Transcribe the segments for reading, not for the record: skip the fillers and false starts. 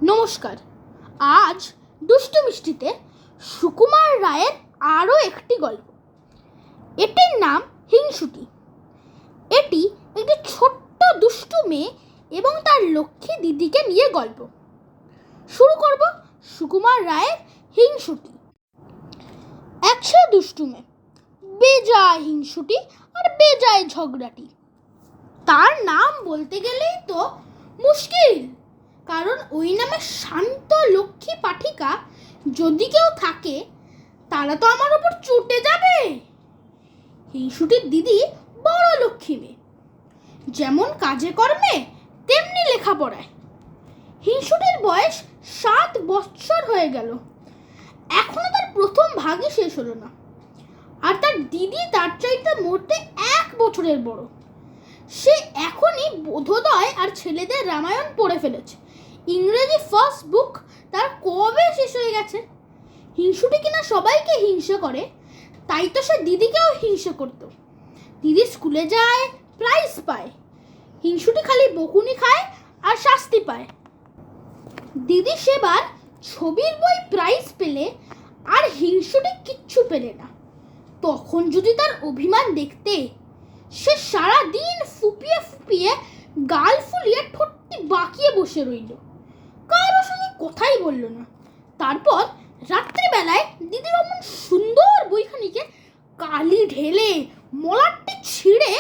নমস্কার। আজ দুষ্টু মিষ্টিতে সুকুমার রায়ের আরও একটি গল্প। এটির নাম হিংসুটি। এটি একটি ছোট্ট দুষ্টু মেয়ে এবং তার লক্ষ্মী দিদিকে নিয়ে গল্প। শুরু করব সুকুমার রায়ের হিংসুটি। একশো দুষ্টু মেয়ে, বেজায় হিংসুটি আর বেজায় ঝগড়াটি। তার নাম বলতে গেলেই তো মুশকিল, কারণ ওই নামে শান্ত লক্ষ্মী পাঠিকা যদি কেউ থাকে তারা তো আমার ওপর চটে যাবে। হিংসুটির দিদি বড় লক্ষ্মী মেয়ে, যেমন কাজে কর্মে তেমনি লেখাপড়ায়। হিংসুটির বয়স 7 বছর হয়ে গেল, এখনো তার প্রথম ভাগই শেষ হলো না। আর তার দিদি তার চাইতে মোটে 1 বছরের বড়। সে এখনই বোধোদয় আর ছেলেদের রামায়ণ পড়ে ফেলেছে। ইংরেজি ফার্স্ট বুক তার কবে শেষ হয়ে গেছে। হিংসুটি কিনা সবাইকে হিংসা করে, তাই তো সে দিদিকেও হিংসা করত। দিদি স্কুলে যায়, প্রাইজ পায়, হিংসুটি খালি বকুনি খায় আর শাস্তি পায়। দিদি সেবার ছবির বই প্রাইজ পেলে আর হিংসুটি কিচ্ছু পেলে না। তখন যদি তার অভিমান দেখতে, সে সারাদিন ফুপিয়ে ফুপিয়ে গাল ফুলিয়ে ঠোঁটটি বাঁকিয়ে বসে রইল, কারোর সঙ্গে কথাই বলল না। তারপর রাত্রিবেলায় দিদির অমন সুন্দর বইখানিকে কালি ঢেলে মলাটটি ছিঁড়ে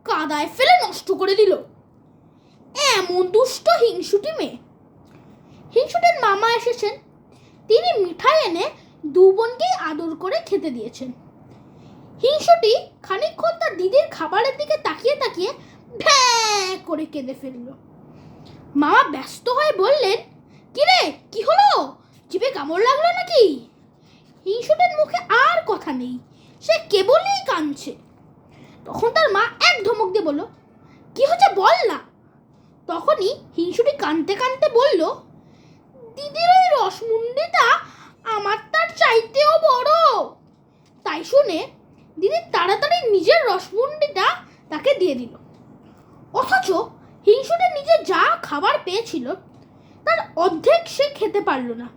কাদায় ফেলে নষ্ট করে দিল। এমন দুষ্ট হিংসুটি মেয়ে। হিংসুটির মামা এসেছেন, তিনি মিঠাই এনে 2 বোনকেই আদর করে খেতে দিয়েছেন। হিংসুটি খানিকক্ষণ তার দিদির খাবারের দিকে তাকিয়ে তাকিয়ে ভ্যাঁ করে কেঁদে ফেলল। মামা ব্যস্ত হয়ে বললেন, কিরে, কি হলো? জিভে কামড় লাগলো নাকি? হিংসুটির মুখে আর কথা নেই, সে কেবলই কাঁদছে। তখন তার মা এক ধমক দিয়ে বলল, কি হচ্ছে বল না। তখনই হিংসুটি কাঁদতে কাঁদতে বলল, দিদির ওই রসমুন্ডিটা আমার তার চাইতেও বড়। তাই শুনে দিদি তাড়াতাড়ি নিজের রসমুন্ডিটা তাকে দিয়ে দিল। অথচ হিংসুটি নিজে যা খাবার পেয়েছিল তার অর্ধেক সে খেতে পারল না,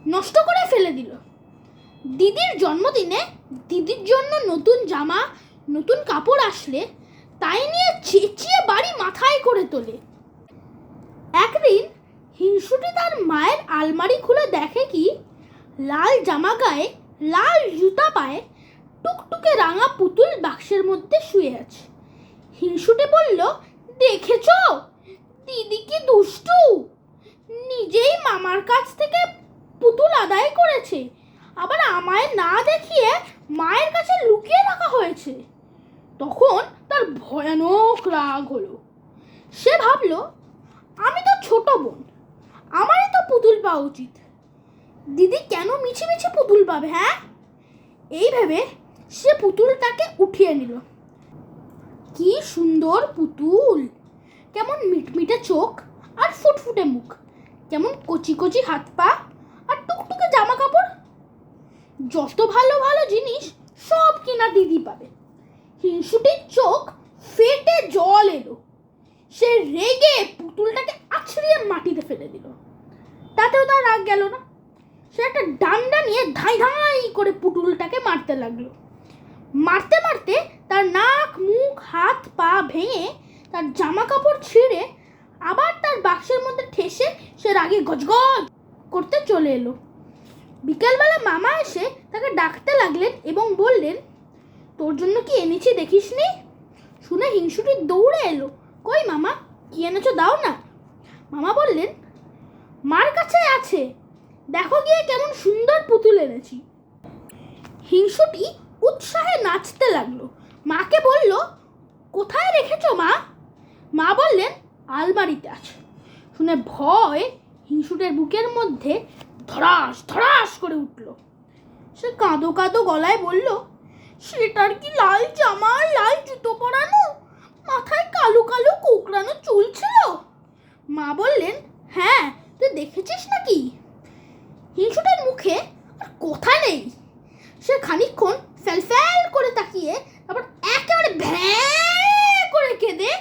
নষ্ট করে ফেলে দিল। দিদির জন্মদিনে দিদির জন্য নতুন জামা, নতুন কাপড় আসলে তাই নিয়ে চেঁচিয়ে বাড়ি মাথায় করে তোলে। একদিন হিংসুটি তার মায়ের আলমারি খুলে দেখে কি, লাল জামা গায়ে, লাল জুতা পায়ে, টুকটুকে রাঙা পুতুল বাক্সের মধ্যে শুয়ে আছে। হিংসুটি বলল, দেখেছো দিদি কি দুষ্টু, নিজেই মামার কাছ থেকে পুতুল আদায় করেছে, আবার আমায় না দেখিয়ে মায়ের কাছে লুকিয়ে রাখা হয়েছে। তখন তার ভয়ানক রাগ হলো। সে ভাবল, আমি তো ছোট বোন, আমারই তো পুতুল পাওয়া উচিত, দিদি কেন মিছিমিছি পুতুল পাবে? হ্যাঁ, এই ভেবে সে পুতুলটাকে উঠিয়ে নিল। কি সুন্দর পুতুল, কেমন মিটমিটে চোখ আর ফুটফুটে মুখ, কেমন কচি কচি হাত পা আর টুকটুকে জামা কাপড়। যত ভালো ভালো জিনিস সব কিনা দিদি পাবে। হিংসুটির চোখ ফেটে জল এলো। সে রেগে পুতুলটাকে আছড়িয়ে মাটিতে ফেলে দিল। তাতেও তার রাগ গেল না। সে একটা ডান্ডা নিয়ে ধাই ধাই করে পুতুলটাকে মারতে লাগলো। মারতে মারতে তার নাক, মুখ, হাত পা ভেঙে, তার জামা কাপড় ছিঁড়ে আবার তার বাক্সের মধ্যে ঠেসে সে রাগে গজগজ করতে চলে এলো। বিকেলবেলা মামা এসে তাকে ডাকতে লাগলেন এবং বললেন, তোর জন্য কি এনেছি দেখিসনি? শুনে হিংসুটি দৌড়ে এলো, কই মামা, কি এনেছো দাও না। মামা বললেন, মার কাছে আছে, দেখো গিয়ে কেমন সুন্দর পুতুল এনেছি। হিংসুটি উৎসাহে নাচতে লাগলো। মাকে বলল, কোথায় রেখেছো মা? মা বললেন, আলমারিতে আছে। শুনে ভয় হিংসুটের বুকের মধ্যে ধড়াস ধড়াস করে উঠল। সে কাঁদো কাঁদো গলায় বলল, সেটার কি লাল জামা, লাল জুতো পরানো, মাথায় কালো কালো কোঁকড়ানো চুল ছিল? মা বললেন, হ্যাঁ, তুই দেখেছিস নাকি? হিংসুটের মুখে আর কথা নেই। সে খানিকক্ষণ ফ্যাল ফ্যাল করে তাকিয়ে তারপর একেবারে ভ্যাঁ করে কেঁদে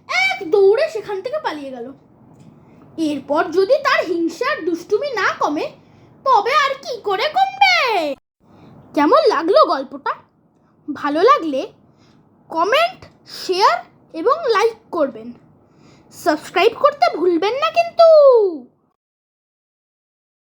এক দৌড়ে সেখান থেকে পালিয়ে গেল। এরপর যদি তার হিংসার দুষ্টুমি না কমে তবে আর কি করে কমবে। কেমন লাগলো গল্পটা? ভালো লাগলে কমেন্ট, শেয়ার এবং লাইক করবেন। সাবস্ক্রাইব করতে ভুলবেন না কিন্তু।